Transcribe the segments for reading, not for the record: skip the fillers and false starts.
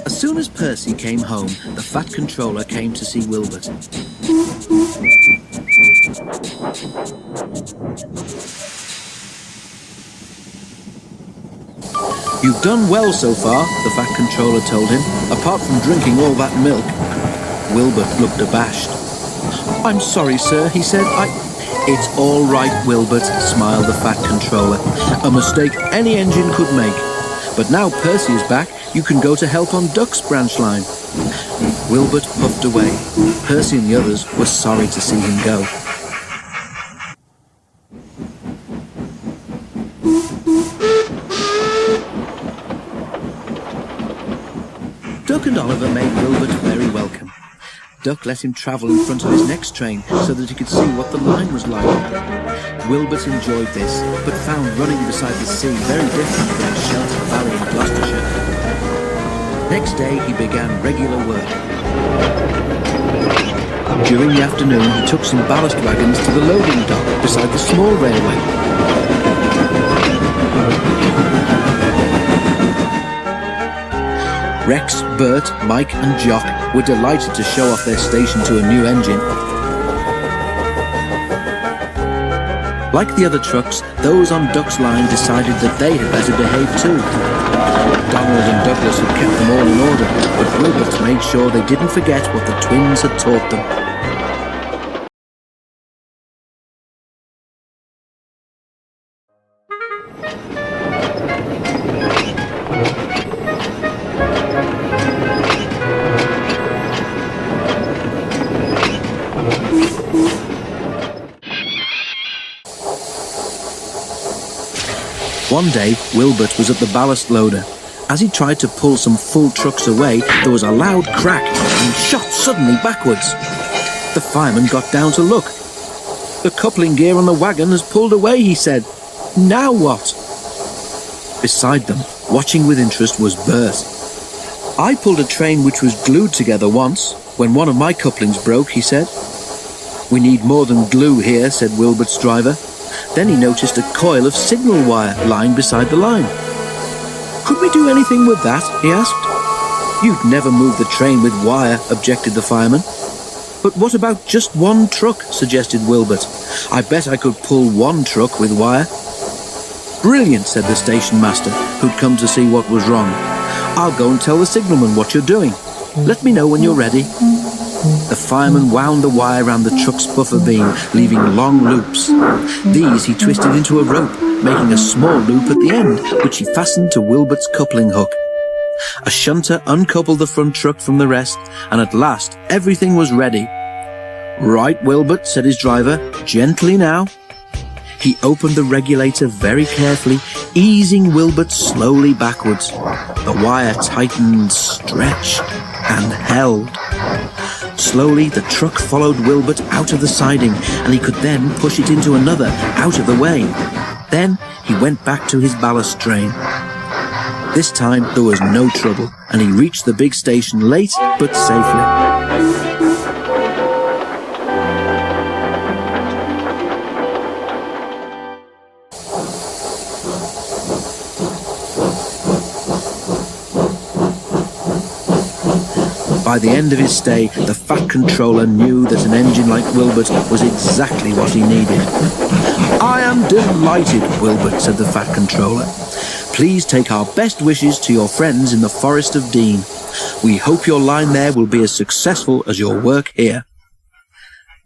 As soon as Percy came home, the Fat Controller came to see Wilbert. "You've done well so far," the Fat Controller told him, "apart from drinking all that milk." Wilbert looked abashed. "I'm sorry, sir," he said. "It's all right, Wilbert," smiled the Fat Controller. "A mistake any engine could make. But now Percy is back, you can go to help on Duck's branch line." Wilbert puffed away. Percy and the others were sorry to see him go. Duck and Oliver made Wilbert very welcome. Duck let him travel in front of his next train so that he could see what the line was like. Wilbert enjoyed this, but found running beside the sea very different from the sheltered valley in Gloucestershire. Next day he began regular work. During the afternoon he took some ballast wagons to the loading dock beside the small railway. Rex, Bert, Mike and Jock were delighted to show off their station to a new engine. Like the other trucks, those on Duck's line decided that they had better behave too. Donald and Douglas had kept them all in order, but Wilbert made sure they didn't forget what the twins had taught them. One day, Wilbert was at the ballast loader. As he tried to pull some full trucks away, there was a loud crack and he shot suddenly backwards. The fireman got down to look. "The coupling gear on the wagon has pulled away," he said. "Now what?" Beside them, watching with interest, was Bert. "I pulled a train which was glued together once, when one of my couplings broke," he said. "We need more than glue here," said Wilbert's driver. Then he noticed a coil of signal wire lying beside the line. "Could we do anything with that?" he asked. "You'd never move the train with wire," objected the fireman. "But what about just one truck?" suggested Wilbert. "I bet I could pull one truck with wire." "Brilliant," said the station master, who'd come to see what was wrong. "I'll go and tell the signalman what you're doing. Let me know when you're ready." The fireman wound the wire around the truck's buffer beam, leaving long loops. These he twisted into a rope, making a small loop at the end, which he fastened to Wilbert's coupling hook. A shunter uncoupled the front truck from the rest, and at last everything was ready. "Right, Wilbert," said his driver, "gently now." He opened the regulator very carefully, easing Wilbert slowly backwards. The wire tightened, stretched, and held. Slowly, the truck followed Wilbert out of the siding, and he could then push it into another, out of the way. Then he went back to his ballast train. This time there was no trouble, and he reached the big station late but safely. By the end of his stay, the Fat Controller knew that an engine like Wilbert was exactly what he needed. "I am delighted, Wilbert," said the Fat Controller. "Please take our best wishes to your friends in the Forest of Dean. We hope your line there will be as successful as your work here."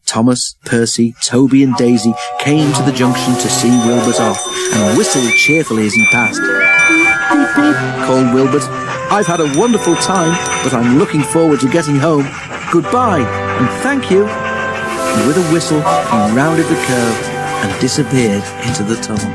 Thomas, Percy, Toby and Daisy came to the junction to see Wilbert off and whistled cheerfully as he passed. "Beep, beep," called Wilbert. "I've had a wonderful time, but I'm looking forward to getting home. Goodbye, and thank you." And with a whistle, he rounded the curve and disappeared into the tunnel.